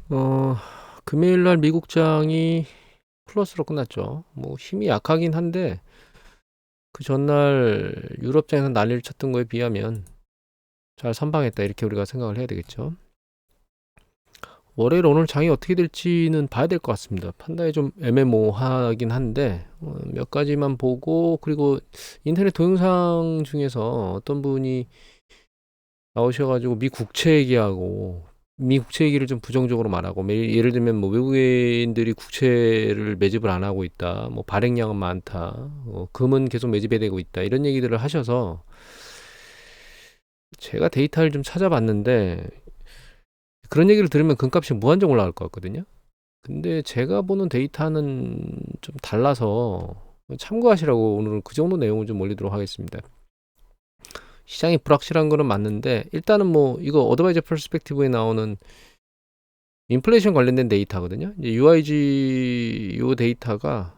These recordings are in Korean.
어, 금요일 날 미국장이 플러스로 끝났죠. 뭐 힘이 약하긴 한데 그 전날 유럽장에서 난리를 쳤던 거에 비하면 잘 선방했다 이렇게 우리가 생각을 해야 되겠죠. 월요일 오늘 장이 어떻게 될지는 봐야 될 것 같습니다. 판단이 좀 애매모호하긴 한데 몇 가지만 보고 그리고 인터넷 동영상 중에서 어떤 분이 나오셔가지고 미 국채 얘기하고 미 국채 얘기를 좀 부정적으로 말하고 예를 들면 뭐 외국인들이 국채를 매집을 안 하고 있다, 뭐 발행량은 많다, 금은 계속 매집이 되고 있다 이런 얘기들을 하셔서 제가 데이터를 좀 찾아봤는데 그런 얘기를 들으면 금값이 무한정 올라갈 것 같거든요. 근데 제가 보는 데이터는 좀 달라서 참고하시라고 오늘은 그 정도 내용을 좀 올리도록 하겠습니다. 시장이 불확실한 거는 맞는데 일단은 뭐 이거 어드바이저 퍼스펙티브에 나오는 인플레이션 관련된 데이터거든요. 이제 UIG 요 데이터가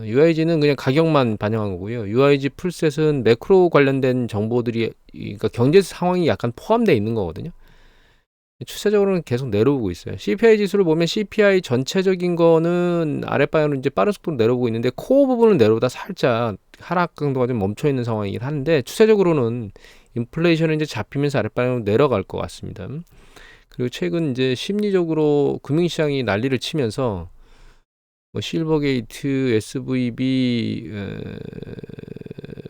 UIG는 그냥 가격만 반영한 거고요. UIG 풀셋은 매크로 관련된 정보들이 그러니까 경제 상황이 약간 포함되어 있는 거거든요. 추세적으로는 계속 내려오고 있어요. CPI 지수를 보면 CPI 전체적인 거는 아랫방향으로 이제 빠른 속도로 내려오고 있는데 코어 부분은 내려오다 살짝 하락 강도가 좀 멈춰 있는 상황이긴 한데 추세적으로는 인플레이션이 이제 잡히면서 아랫방향으로 내려갈 것 같습니다. 그리고 최근 이제 심리적으로 금융시장이 난리를 치면서 뭐 실버게이트, SVB,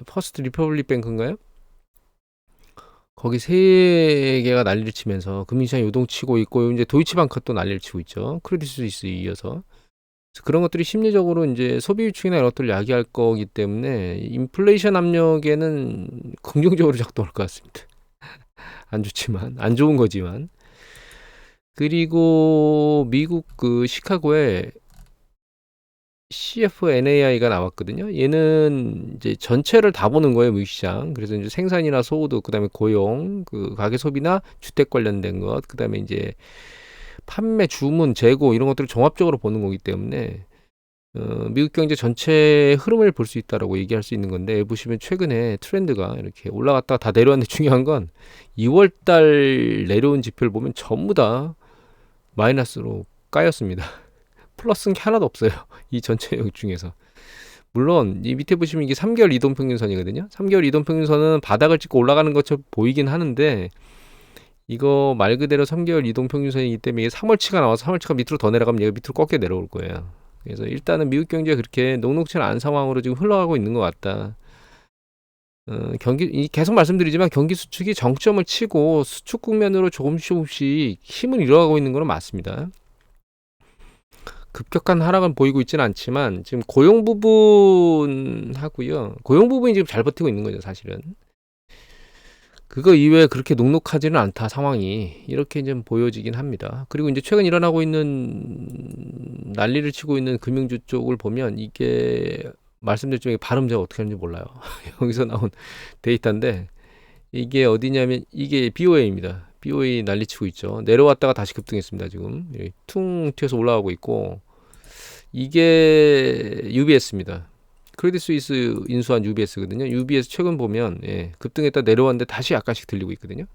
퍼스트 리퍼블릭 뱅크인가요? 거기 세 개가 난리를 치면서 금융시장이 요동치고 있고 이제 도이치방크 또 난리를 치고 있죠. 크레딧 스위스 이어서. 그런 것들이 심리적으로 이제 소비 유축이나 이런 것들을 야기할 거기 때문에 인플레이션 압력에는 긍정적으로 작동할 것 같습니다. 안 좋지만, 안 좋은 거지만. 그리고 미국 그 시카고에 CFNAI가 나왔거든요. 얘는 이제 전체를 다 보는 거예요, 무시장. 그래서 이제 생산이나 소득, 그다음에 고용, 그 가계 소비나 주택 관련된 것, 그다음에 이제 판매, 주문, 재고 이런 것들을 종합적으로 보는 거기 때문에 미국 경제 전체의 흐름을 볼 수 있다라고 얘기할 수 있는 건데 보시면 최근에 트렌드가 이렇게 올라갔다가 다 내려왔는데 중요한 건 2월 달 내려온 지표를 보면 전부 다 마이너스로 까였습니다. 플러스는 게 하나도 없어요. 이 전체 영역 중에서. 물론 이 밑에 보시면 이게 3개월 이동평균선이거든요. 3개월 이동평균선은 바닥을 찍고 올라가는 것처럼 보이긴 하는데 이거 말 그대로 3개월 이동평균선이기 때문에 이게 3월치가 나와서 3월치가 밑으로 더 내려가면 얘가 밑으로 꺾여 내려올 거예요. 그래서 일단은 미국 경제가 그렇게 녹록치 않은 상황으로 지금 흘러가고 있는 것 같다. 계속 말씀드리지만 경기 수축이 정점을 치고 수축 국면으로 조금씩 힘을 잃어가고 있는 건 맞습니다. 급격한 하락은 보이고 있지는 않지만 지금 고용 부분 하고요. 고용 부분이 지금 잘 버티고 있는 거죠, 사실은. 그거 이외에 그렇게 녹록하지는 않다 상황이 이렇게 좀 보여지긴 합니다. 그리고 이제 최근 일어나고 있는 난리를 치고 있는 금융주 쪽을 보면 이게 말씀드린 중에 발음 제가 어떻게 하는지 몰라요. 여기서 나온 데이터인데 이게 어디냐면 이게 BOA입니다. BOA 난리치고 있죠. 내려왔다가 다시 급등했습니다. 지금 퉁 튀어서 올라가고 있고 이게 UBS입니다. 크레딧 스위스 인수한 UBS거든요. UBS 최근 보면 급등했다 내려왔는데 다시 약간씩 들리고 있거든요.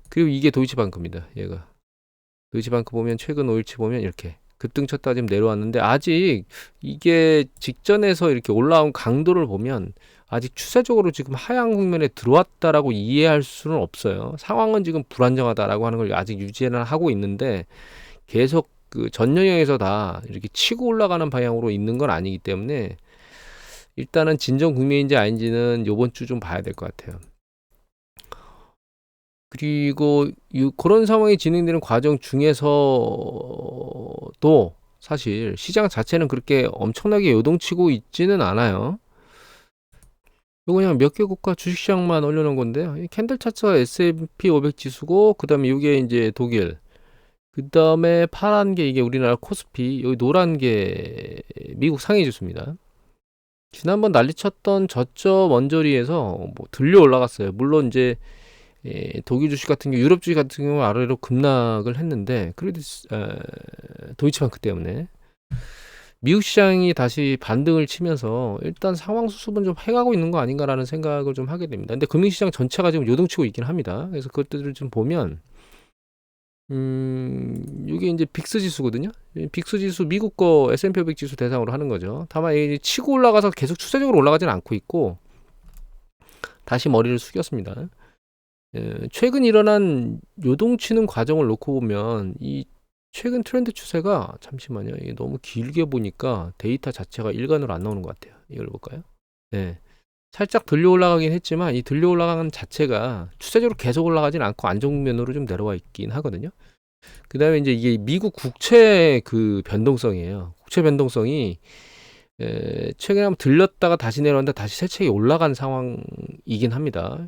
그리고 이게 도이치방크입니다. 얘가 도이치방크 보면 최근 5일치 보면 이렇게 급등 쳤다 지금 내려왔는데 아직 이게 직전에서 이렇게 올라온 강도를 보면 아직 추세적으로 지금 하향 국면에 들어왔다라고 이해할 수는 없어요. 상황은 지금 불안정하다라고 하는 걸 아직 유지는 하고 있는데 계속 그 전 영역에서 다 이렇게 치고 올라가는 방향으로 있는 건 아니기 때문에 일단은 진정 국면인지 아닌지는 요번 주 좀 봐야 될 것 같아요. 그리고 그런 상황이 진행되는 과정 중에서도 사실 시장 자체는 그렇게 엄청나게 요동치고 있지는 않아요. 이거 그냥 몇 개 국가 주식시장만 올려놓은 건데요. 이 캔들 차트가 S&P 500 지수고 그 다음에 이게 이제 독일, 그 다음에 파란 게 이게 우리나라 코스피, 여기 노란 게 미국 상해 지수입니다. 지난번 난리쳤던 저점 언저리에서 뭐 들려 올라갔어요. 물론 이제 독일 주식 같은 경우, 유럽 주식 같은 경우 아래로 급락을 했는데 도이치방크 때문에 미국 시장이 다시 반등을 치면서 일단 상황 수습은 좀 해가고 있는 거 아닌가라는 생각을 좀 하게 됩니다. 근데 금융시장 전체가 지금 요동치고 있긴 합니다. 그래서 그것들을 좀 보면 이게 이제 빅스 지수거든요. 빅스 지수 미국 거 S&P 500 지수 대상으로 하는 거죠. 다만 이게 치고 올라가서 계속 추세적으로 올라가지는 않고 있고 다시 머리를 숙였습니다. 최근 일어난 요동치는 과정을 놓고 보면 이 최근 트렌드 추세가 잠시만요. 이게 너무 길게 보니까 데이터 자체가 일관으로 안 나오는 것 같아요. 이걸 볼까요? 네. 살짝 들려 올라가긴 했지만 이 들려 올라가는 자체가 추세적으로 계속 올라가진 않고 안정면으로 좀 내려와 있긴 하거든요. 그 다음에 이제 이게 미국 국채 그 변동성이에요. 국채 변동성이 최근에 한번 들렸다가 다시 내려왔는데 다시 세차게 올라간 상황이긴 합니다.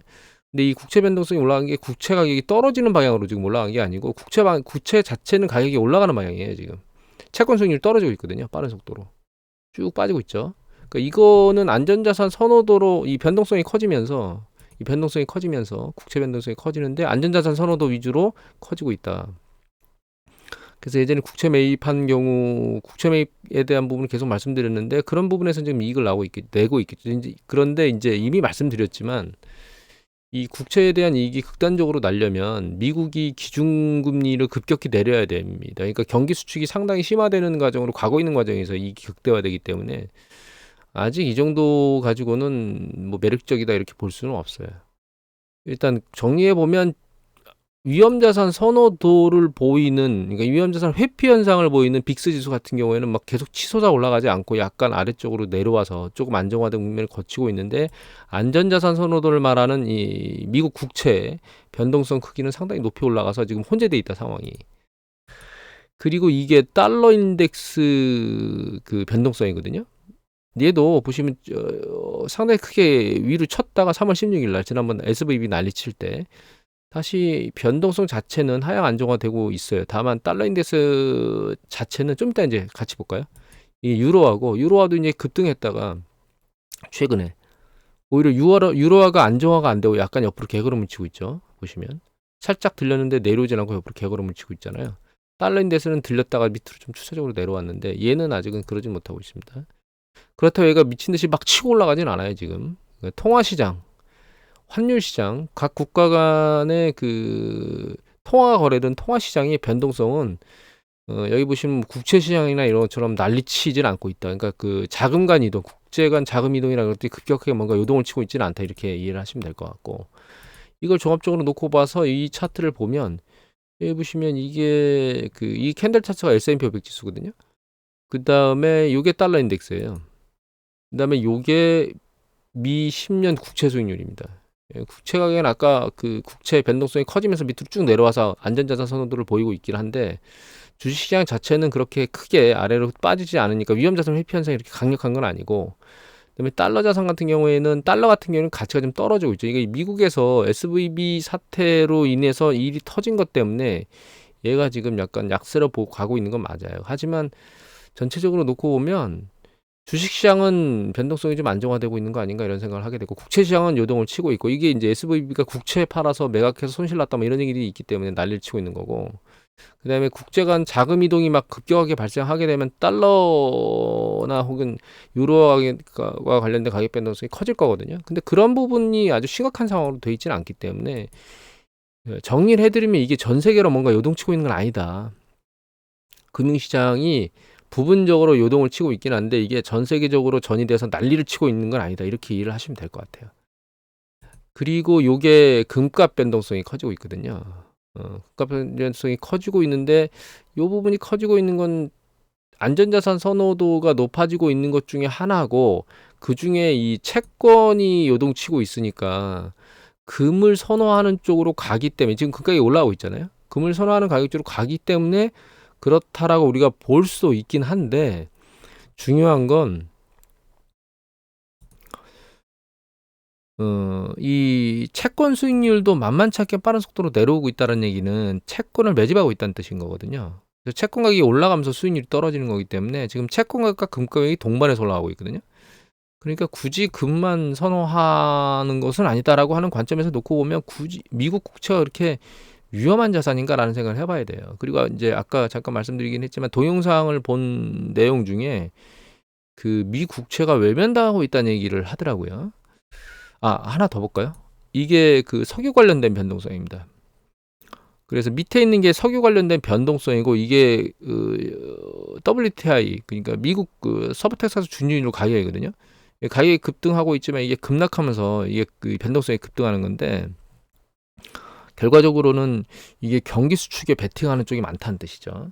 근데 이 국채 변동성이 올라간 게 국채 가격이 떨어지는 방향으로 지금 올라간 게 아니고 국채 자체는 가격이 올라가는 방향이에요. 지금 채권 수익률이 떨어지고 있거든요. 빠른 속도로 쭉 빠지고 있죠. 그러니까 이거는 안전자산 선호도로 이 변동성이 커지면서 국채 변동성이 커지는데 안전자산 선호도 위주로 커지고 있다. 그래서 예전에 국채 매입한 경우 국채 매입에 대한 부분을 계속 말씀드렸는데 그런 부분에서 지금 이익을 내고 있겠죠. 그런데 이제 이미 말씀드렸지만 이 국채에 대한 이익이 극단적으로 날려면 미국이 기준금리를 급격히 내려야 됩니다. 그러니까 경기 수축이 상당히 심화되는 과정으로 가고 있는 과정에서 이익이 극대화되기 때문에 아직 이 정도 가지고는 뭐 매력적이다 이렇게 볼 수는 없어요. 일단 정리해 보면 위험자산 선호도를 보이는, 그러니까 위험자산 회피 현상을 보이는 빅스 지수 같은 경우에는 막 계속 치솟아 올라가지 않고 약간 아래쪽으로 내려와서 조금 안정화된 국면을 거치고 있는데 안전자산 선호도를 말하는 이 미국 국채 변동성 크기는 상당히 높이 올라가서 지금 혼재돼 있다 상황이. 그리고 이게 달러 인덱스 그 변동성이거든요. 얘도 보시면 상당히 크게 위로 쳤다가 3월 16일 날 지난번 SVB 난리칠 때 다시 변동성 자체는 하향 안정화되고 있어요. 다만 달러 인덱스 자체는 좀 이따 이제 같이 볼까요? 이 유로화도 이제 급등했다가 최근에 오히려 유로화가 안정화가 안 되고 약간 옆으로 개걸음을 치고 있죠. 보시면 살짝 들렸는데 내려오지 않고 옆으로 개걸음을 치고 있잖아요. 달러 인덱스는 들렸다가 밑으로 좀 추세적으로 내려왔는데 얘는 아직은 그러진 못하고 있습니다. 그렇다고 얘가 미친 듯이 막 치고 올라가진 않아요. 지금 통화시장, 환율시장, 각 국가 간의 그 통화 거래든 통화시장의 변동성은 여기 보시면 국채시장이나 이런 것처럼 난리치질 않고 있다. 그러니까 그 자금 간 이동, 국제 간 자금 이동이라는 것들이 급격하게 뭔가 요동을 치고 있지는 않다. 이렇게 이해를 하시면 될 것 같고 이걸 종합적으로 놓고 봐서 이 차트를 보면 여기 보시면 이게 이 캔들 차트가 S&P 500 지수거든요. 그 다음에 이게 달러 인덱스예요. 그 다음에 요게 미 10년 국채 수익률입니다. 국채 가격은 아까 그 국채 변동성이 커지면서 밑으로 쭉 내려와서 안전자산 선호도를 보이고 있긴 한데 주식시장 자체는 그렇게 크게 아래로 빠지지 않으니까 위험자산 회피 현상이 이렇게 강력한 건 아니고 그다음에 달러 자산 같은 경우에는 가치가 좀 떨어지고 있죠. 이게 미국에서 SVB 사태로 인해서 일이 터진 것 때문에 얘가 지금 약간 약세로 가고 있는 건 맞아요. 하지만 전체적으로 놓고 보면 주식시장은 변동성이 좀 안정화되고 있는 거 아닌가 이런 생각을 하게 되고 국채시장은 요동을 치고 있고 이게 이제 SVB가 국채 팔아서 매각해서 손실 났다 뭐 이런 얘기들이 있기 때문에 난리를 치고 있는 거고 그 다음에 국제 간 자금 이동이 막 급격하게 발생하게 되면 달러나 혹은 유로와 관련된 가격 변동성이 커질 거거든요. 근데 그런 부분이 아주 심각한 상황으로 돼 있지는 않기 때문에 정리를 해드리면 이게 전 세계로 뭔가 요동치고 있는 건 아니다. 금융시장이 부분적으로 요동을 치고 있긴 한데 이게 전 세계적으로 전이돼서 난리를 치고 있는 건 아니다. 이렇게 이해를 하시면 될 것 같아요. 그리고 요게 금값 변동성이 커지고 있거든요. 금값 변동성이 커지고 있는데 요 부분이 커지고 있는 건 안전자산 선호도가 높아지고 있는 것 중에 하나고 그 중에 이 채권이 요동치고 있으니까 금을 선호하는 쪽으로 가기 때문에 지금 금가격이 올라가고 있잖아요. 금을 선호하는 가격 쪽으로 가기 때문에 그렇다라고 우리가 볼 수도 있긴 한데 중요한 건 이 채권 수익률도 만만치 않게 빠른 속도로 내려오고 있다는 얘기는 채권을 매집하고 있다는 뜻인 거거든요. 그래서 채권 가격이 올라가면서 수익률이 떨어지는 거기 때문에 지금 채권 가격과 금 가격이 동반해서 올라가고 있거든요. 그러니까 굳이 금만 선호하는 것은 아니다라고 하는 관점에서 놓고 보면 굳이 미국 국채가 그렇게 위험한 자산인가라는 생각을 해봐야 돼요. 그리고 이제 아까 잠깐 말씀드리긴 했지만 동영상을 본 내용 중에 그 미 국채가 외면당하고 있다는 얘기를 하더라고요. 하나 더 볼까요? 이게 그 석유 관련된 변동성입니다. 그래서 밑에 있는 게 석유 관련된 변동성이고 이게 WTI 그러니까 미국 서부 텍사스 준유로 가격이거든요. 가격이 급등하고 있지만 이게 급락하면서 이게 그 변동성이 급등하는 건데 결과적으로는 이게 경기 수축에 베팅하는 쪽이 많다는 뜻이죠.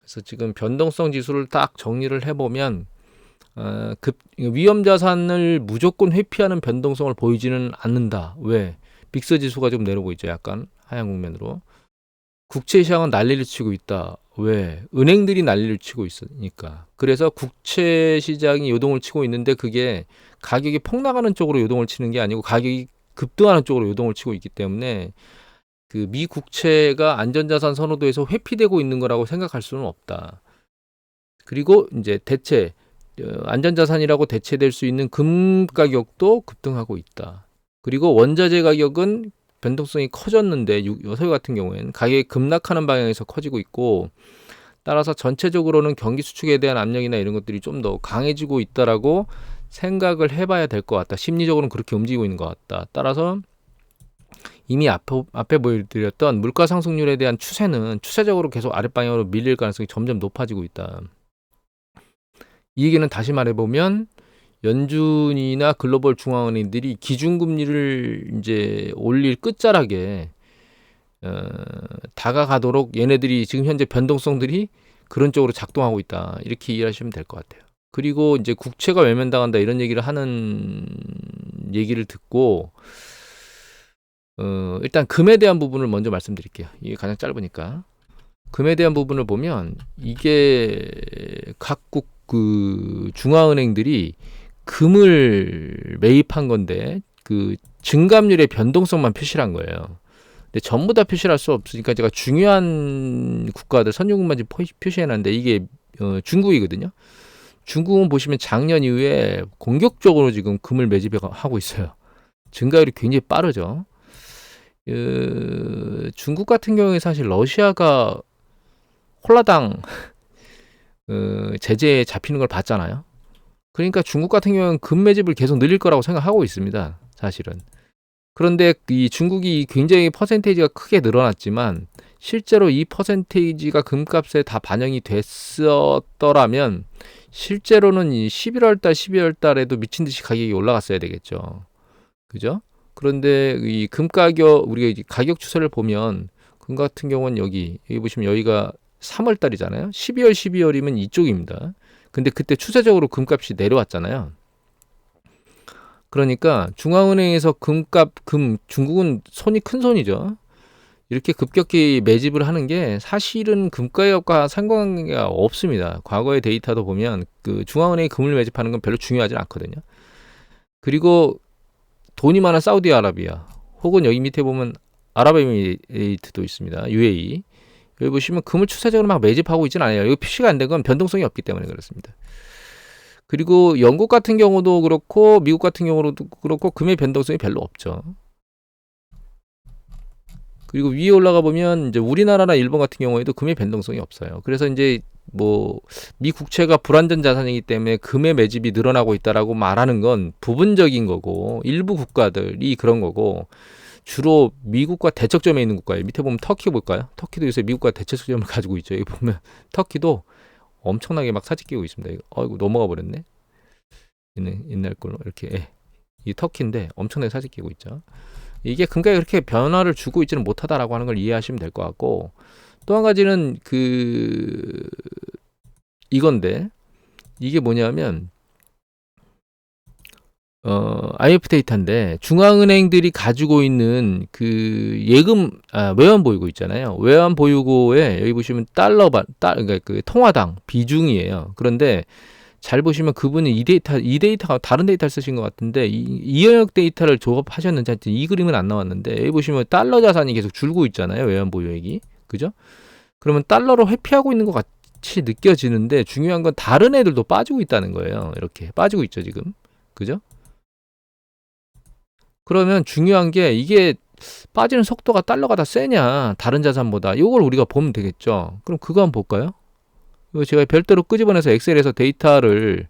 그래서 지금 변동성 지수를 딱 정리를 해보면 위험 자산을 무조건 회피하는 변동성을 보이지는 않는다. 왜? 빅스 지수가 좀 내려오고 있죠. 약간 하향 국면으로. 국채 시장은 난리를 치고 있다. 왜? 은행들이 난리를 치고 있으니까. 그래서 국채 시장이 요동을 치고 있는데 그게 가격이 폭락하는 쪽으로 요동을 치는 게 아니고 가격이 급등하는 쪽으로 요동을 치고 있기 때문에 그 미 국채가 안전자산 선호도에서 회피되고 있는 거라고 생각할 수는 없다. 그리고 이제 대체 안전자산이라고 대체될 수 있는 금 가격도 급등하고 있다. 그리고 원자재 가격은 변동성이 커졌는데 석유 같은 경우에는 가격이 급락하는 방향에서 커지고 있고 따라서 전체적으로는 경기 수축에 대한 압력이나 이런 것들이 좀 더 강해지고 있다라고 생각을 해봐야 될 것 같다. 심리적으로는 그렇게 움직이고 있는 것 같다. 따라서 이미 앞에 보여드렸던 물가 상승률에 대한 추세는 추세적으로 계속 아랫방향으로 밀릴 가능성이 점점 높아지고 있다. 이 얘기는 다시 말해보면 연준이나 글로벌 중앙은행들이 기준금리를 이제 올릴 끝자락에 다가가도록 얘네들이 지금 현재 변동성들이 그런 쪽으로 작동하고 있다. 이렇게 이해하시면 될 것 같아요. 그리고 이제 국채가 외면당한다 이런 얘기를 하는 얘기를 듣고 일단 금에 대한 부분을 먼저 말씀드릴게요. 이게 가장 짧으니까. 금에 대한 부분을 보면 이게 각국 그 중앙은행들이 금을 매입한 건데 그 증감률의 변동성만 표시를 한 거예요. 근데 전부 다 표시를 할 수 없으니까 제가 중요한 국가들 선진국만 지금 표시해놨는데 이게 중국이거든요. 중국은 보시면 작년 이후에 공격적으로 지금 금을 매집하고 있어요. 증가율이 굉장히 빠르죠. 중국 같은 경우에 사실 러시아가 홀라당 제재에 잡히는 걸 봤잖아요. 그러니까 중국 같은 경우는 금 매집을 계속 늘릴 거라고 생각하고 있습니다. 사실은. 그런데 이 중국이 굉장히 퍼센테이지가 크게 늘어났지만 실제로 이 퍼센테이지가 금값에 다 반영이 됐었더라면 실제로는 이 11월 달, 12월 달에도 미친 듯이 가격이 올라갔어야 되겠죠. 그죠? 그런데 이 금 가격, 우리가 이제 가격 추세를 보면 금 같은 경우는 여기 보시면 여기가 3월 달이잖아요. 12월, 12월이면 이쪽입니다. 근데 그때 추세적으로 금값이 내려왔잖아요. 그러니까 중앙은행에서 중국은 손이 큰 손이죠. 이렇게 급격히 매집을 하는 게 사실은 금가격과 상관관계가 없습니다. 과거의 데이터도 보면 그 중앙은행이 금을 매집하는 건 별로 중요하지 않거든요. 그리고 돈이 많은 사우디아라비아 혹은 여기 밑에 보면 아랍에미리트도 있습니다. UAE. 여기 보시면 금을 추세적으로 막 매집하고 있지는 않아요. 여기 표시가 안 된 건 변동성이 없기 때문에 그렇습니다. 그리고 영국 같은 경우도 그렇고 미국 같은 경우도 그렇고 금의 변동성이 별로 없죠. 그리고 위에 올라가 보면 이제 우리나라나 일본 같은 경우에도 금의 변동성이 없어요. 그래서 이제 뭐 미 국채가 불안전 자산이기 때문에 금의 매집이 늘어나고 있다라고 말하는 건 부분적인 거고 일부 국가들이 그런 거고 주로 미국과 대척점에 있는 국가예요. 밑에 보면 터키 볼까요? 터키도 요새 미국과 대척점을 가지고 있죠. 여기 보면 터키도 엄청나게 막 사직 끼고 있습니다. 이거 넘어가 버렸네. 옛날 걸로 이렇게 이 터키인데 엄청나게 사직 끼고 있죠. 이게 금가에 그렇게 변화를 주고 있지는 못하다라고 하는 걸 이해하시면 될 것 같고 또 한 가지는 이건데 이게 뭐냐면 IMF 데이터인데 중앙은행들이 가지고 있는 그 예금 외환 보유고 있잖아요. 외환 보유고에 여기 보시면 그러니까 그 통화당 비중이에요. 그런데 잘 보시면 그분은 이 데이터가 다른 데이터를 쓰신 것 같은데 이 영역 데이터를 조합하셨는지 하여튼 이 그림은 안 나왔는데 여기 보시면 달러 자산이 계속 줄고 있잖아요. 외환 보유액이. 그죠? 그러면 달러로 회피하고 있는 것 같이 느껴지는데 중요한 건 다른 애들도 빠지고 있다는 거예요. 이렇게 빠지고 있죠, 지금. 그죠? 그러면 중요한 게 이게 빠지는 속도가 달러가 다 세냐 다른 자산보다 이걸 우리가 보면 되겠죠. 그럼 그거 한번 볼까요? 이거 제가 별도로 끄집어내서 엑셀에서 데이터를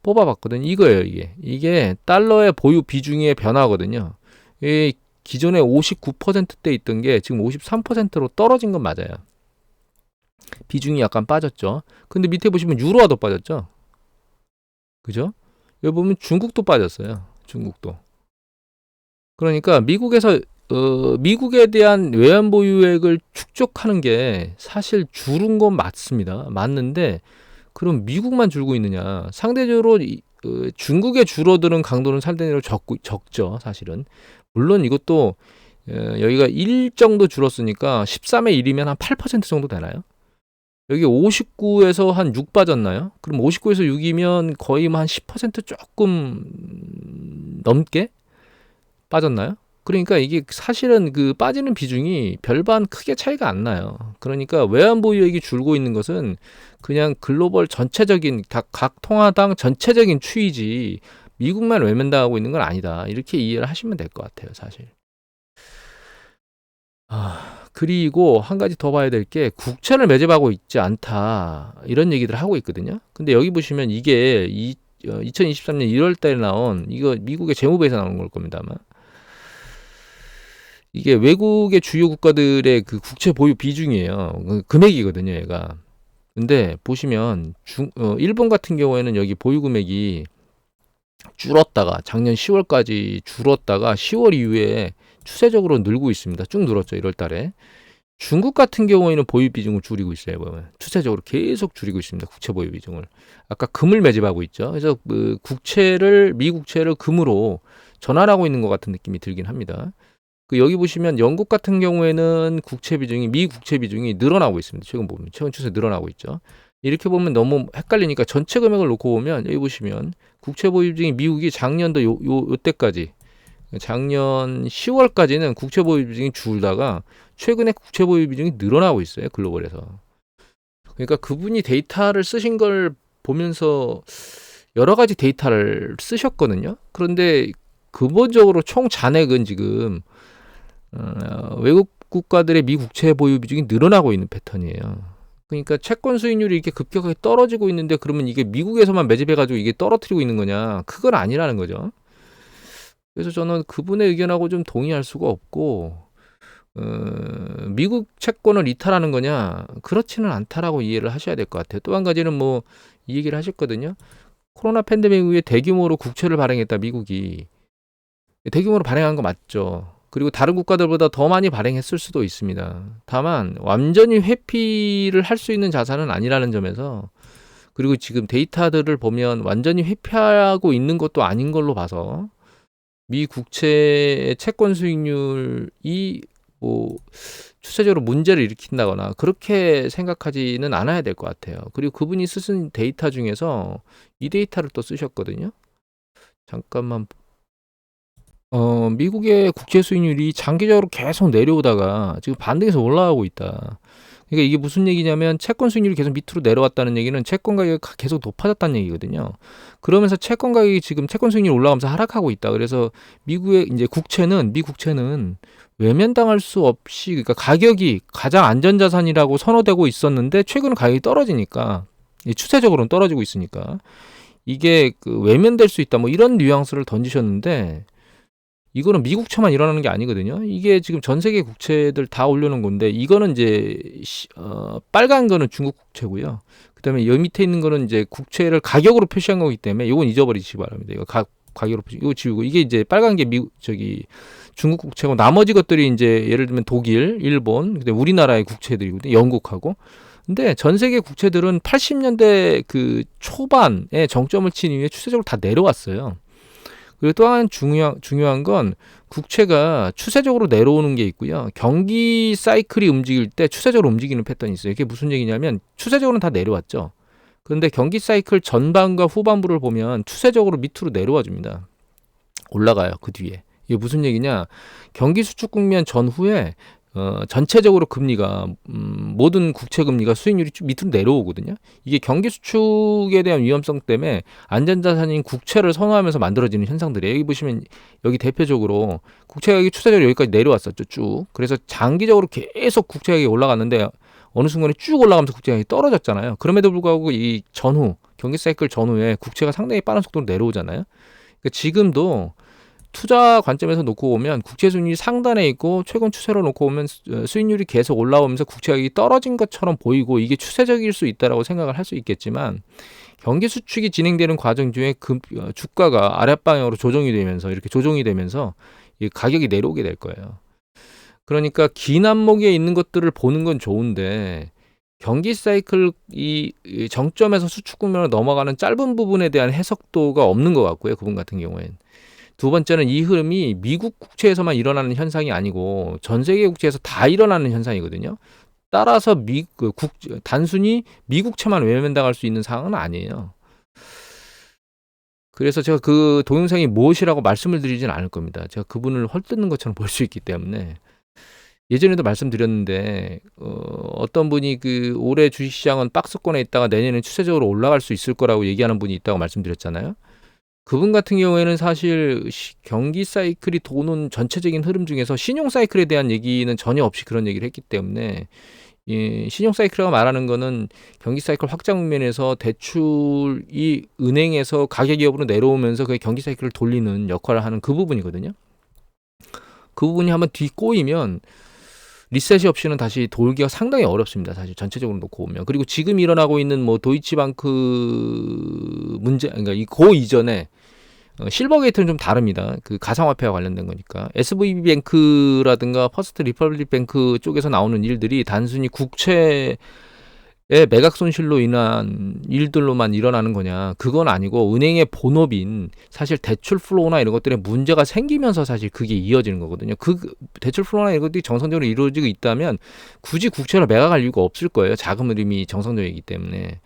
뽑아봤거든요. 이거예요. 이게 달러의 보유 비중의 변화거든요. 이 기존에 59%대 있던 게 지금 53%로 떨어진 건 맞아요. 비중이 약간 빠졌죠. 근데 밑에 보시면 유로화도 빠졌죠. 그죠? 여기 보면 중국도 빠졌어요. 중국도. 그러니까 미국에 대한 외환 보유액을 축적하는 게 사실 줄은 건 맞습니다. 맞는데 그럼 미국만 줄고 있느냐? 상대적으로 중국의 줄어드는 강도는 상대적으로 적죠. 사실은. 물론 이것도 여기가 1 정도 줄었으니까 13의 1이면 한 8% 정도 되나요? 여기 59에서 한 6 빠졌나요? 그럼 59에서 6이면 거의 한 10% 조금 넘게 빠졌나요? 그러니까 이게 사실은 그 빠지는 비중이 별반 크게 차이가 안 나요. 그러니까 외환 보유액이 줄고 있는 것은 그냥 글로벌 전체적인 각 통화당 전체적인 추이지 미국만 외면당하고 있는 건 아니다. 이렇게 이해를 하시면 될 것 같아요, 사실. 그리고 한 가지 더 봐야 될 게 국채를 매집하고 있지 않다. 이런 얘기들을 하고 있거든요. 근데 여기 보시면 이게 2023년 1월 달에 나온 이거 미국의 재무부에서 나온 걸 겁니다, 아마. 이게 외국의 주요 국가들의 그 국채 보유 비중이에요. 금액이거든요, 얘가. 근데 보시면 일본 같은 경우에는 여기 보유 금액이 줄었다가 작년 10월까지 줄었다가 10월 이후에 추세적으로 늘고 있습니다. 쭉 늘었죠, 1월 달에. 중국 같은 경우에는 보유 비중을 줄이고 있어요, 보면. 추세적으로 계속 줄이고 있습니다. 국채 보유 비중을. 아까 금을 매집하고 있죠. 그래서 미 국채를 금으로 전환하고 있는 것 같은 느낌이 들긴 합니다. 여기 보시면 영국 같은 경우에는 미 국채 비중이 늘어나고 있습니다. 최근 추세 늘어나고 있죠. 이렇게 보면 너무 헷갈리니까 전체 금액을 놓고 보면 여기 보시면 국채 보유 비중이 미국이 작년도 요때까지 작년 10월까지는 국채 보유 비중이 줄다가 최근에 국채 보유 비중이 늘어나고 있어요. 글로벌에서. 그러니까 그분이 데이터를 쓰신 걸 보면서 여러 가지 데이터를 쓰셨거든요. 그런데 근본적으로 총 잔액은 지금 외국 국가들의 미 국채 보유 비중이 늘어나고 있는 패턴이에요. 그러니까 채권 수익률이 이렇게 급격하게 떨어지고 있는데 그러면 이게 미국에서만 매집해가지고 이게 떨어뜨리고 있는 거냐? 그건 아니라는 거죠. 그래서 저는 그분의 의견하고 좀 동의할 수가 없고 미국 채권을 이탈하는 거냐? 그렇지는 않다라고 이해를 하셔야 될 것 같아요. 또 한 가지는 이 얘기를 하셨거든요. 코로나 팬데믹 이후에 대규모로 국채를 발행했다, 미국이. 대규모로 발행한 거 맞죠. 그리고 다른 국가들보다 더 많이 발행했을 수도 있습니다. 다만 완전히 회피를 할 수 있는 자산은 아니라는 점에서, 그리고 지금 데이터들을 보면 완전히 회피하고 있는 것도 아닌 걸로 봐서 미 국채의 채권 수익률이 추세적으로 문제를 일으킨다거나 그렇게 생각하지는 않아야 될 것 같아요. 그리고 그분이 쓰신 데이터 중에서 이 데이터를 또 쓰셨거든요. 잠깐만. 미국의 국채 수익률이 장기적으로 계속 내려오다가 지금 반등해서 올라가고 있다. 그러니까 이게 무슨 얘기냐면 채권 수익률이 계속 밑으로 내려왔다는 얘기는 채권 가격이 계속 높아졌다는 얘기거든요. 그러면서 채권 가격이 지금 채권 수익률이 올라가면서 하락하고 있다. 그래서 미국의 이제 미 국채는 외면당할 수 없이, 그러니까 가격이 가장 안전자산이라고 선호되고 있었는데 최근에 가격이 떨어지니까, 추세적으로는 떨어지고 있으니까 이게 외면될 수 있다. 이런 뉘앙스를 던지셨는데 이거는 미국채만 일어나는 게 아니거든요. 이게 지금 전 세계 국채들 다 올려놓은 건데, 이거는 이제 빨간 거는 중국 국채고요. 그다음에 여기 밑에 있는 거는 이제 국채를 가격으로 표시한 거기 때문에 이건 잊어버리시기 바랍니다. 이거 가격으로 이거 지우고, 이게 이제 빨간 게 중국 국채고, 나머지 것들이 이제 예를 들면 독일, 일본, 그다음에 우리나라의 국채들이거든요. 영국하고. 근데 전 세계 국채들은 80년대 초반에 정점을 친 이후에 추세적으로 다 내려왔어요. 그리고 또 한 중요한 건 국채가 추세적으로 내려오는 게 있고요. 경기 사이클이 움직일 때 추세적으로 움직이는 패턴이 있어요. 이게 무슨 얘기냐면 추세적으로는 다 내려왔죠. 그런데 경기 사이클 전반과 후반부를 보면 추세적으로 밑으로 내려와 줍니다. 올라가요, 그 뒤에. 이게 무슨 얘기냐? 경기 수축 국면 전후에 전체적으로 금리가 모든 국채 금리가 수익률이 좀 밑으로 내려오거든요. 이게 경기 수축에 대한 위험성 때문에 안전자산인 국채를 선호하면서 만들어지는 현상들이에요. 여기 보시면 여기 대표적으로 국채 가격이 추세적으로 여기까지 내려왔었죠, 쭉. 그래서 장기적으로 계속 국채 가격이 올라갔는데 어느 순간에 쭉 올라가면서 국채 가격이 떨어졌잖아요. 그럼에도 불구하고 이 전후 경기 사이클 전후에 국채가 상당히 빠른 속도로 내려오잖아요. 그러니까 지금도 투자 관점에서 놓고 보면 국채 수익률이 상단에 있고 최근 추세로 놓고 보면 수익률이 계속 올라오면서 국채 가격이 떨어진 것처럼 보이고 이게 추세적일 수 있다라고 생각을 할 수 있겠지만 경기 수축이 진행되는 과정 중에 주가가 아랫방향으로 조정이 되면서 이렇게 조정이 되면서 이 가격이 내려오게 될 거예요. 그러니까 긴 안목에 있는 것들을 보는 건 좋은데 경기 사이클 이 정점에서 수축 국면으로 넘어가는 짧은 부분에 대한 해석도가 없는 것 같고요. 그분 같은 경우엔. 두 번째는 이 흐름이 미국 국채에서만 일어나는 현상이 아니고 전 세계 국채에서 다 일어나는 현상이거든요. 따라서 단순히 미국채만 외면당할 수 있는 상황은 아니에요. 그래서 제가 그 동영상이 무엇이라고 말씀을 드리진 않을 겁니다. 제가 그분을 헐뜯는 것처럼 볼 수 있기 때문에. 예전에도 말씀드렸는데 어떤 분이 올해 주식시장은 박스권에 있다가 내년에 추세적으로 올라갈 수 있을 거라고 얘기하는 분이 있다고 말씀드렸잖아요. 그분 같은 경우에는 사실 경기 사이클이 도는 전체적인 흐름 중에서 신용 사이클에 대한 얘기는 전혀 없이 그런 얘기를 했기 때문에 신용 사이클이라고 말하는 거는 경기 사이클 확장 국면에서 대출이 은행에서 가격 기업으로 내려오면서 그 경기 사이클을 돌리는 역할을 하는 그 부분이거든요. 그 부분이 한번 뒤꼬이면 리셋이 없이는 다시 돌기가 상당히 어렵습니다. 사실 전체적으로 놓고 보면. 그리고 지금 일어나고 있는 뭐 도이치방크 문제, 그러니까 그 이전에 실버게이트는 좀 다릅니다. 그 가상화폐와 관련된 거니까. SVB뱅크라든가 퍼스트 리퍼블릭 뱅크 쪽에서 나오는 일들이 단순히 국채의 매각 손실로 인한 일들로만 일어나는 거냐. 그건 아니고 은행의 본업인 사실 대출 플로우나 이런 것들에 문제가 생기면서 사실 그게 이어지는 거거든요. 그 대출 플로우나 이런 것들이 정상적으로 이루어지고 있다면 굳이 국채를 매각할 이유가 없을 거예요. 자금 흐름이 정상적이기 때문에.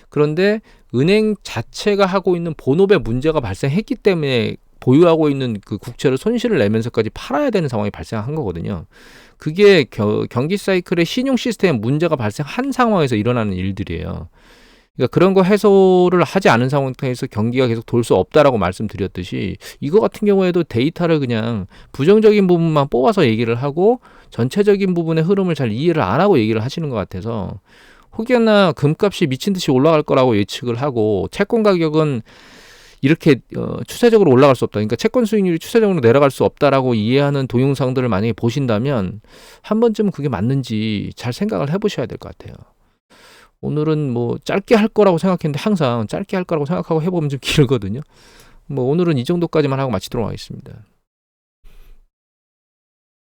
그런데 은행 자체가 하고 있는 본업에 문제가 발생했기 때문에 보유하고 있는 그 국채를 손실을 내면서까지 팔아야 되는 상황이 발생한 거거든요. 그게 경기 사이클의 신용 시스템에 문제가 발생한 상황에서 일어나는 일들이에요. 그러니까 그런 거 해소를 하지 않은 상황에서 경기가 계속 돌 수 없다라고 말씀드렸듯이 이거 같은 경우에도 데이터를 그냥 부정적인 부분만 뽑아서 얘기를 하고 전체적인 부분의 흐름을 잘 이해를 안 하고 얘기를 하시는 것 같아서 혹여나 금값이 미친 듯이 올라갈 거라고 예측을 하고 채권 가격은 이렇게 추세적으로 올라갈 수 없다. 그러니까 채권 수익률이 추세적으로 내려갈 수 없다라고 이해하는 동영상들을 만약에 보신다면 한 번쯤은 그게 맞는지 잘 생각을 해보셔야 될 것 같아요. 오늘은 뭐 짧게 할 거라고 생각했는데 항상 짧게 할 거라고 생각하고 해보면 좀 길거든요. 뭐 오늘은 이 정도까지만 하고 마치도록 하겠습니다.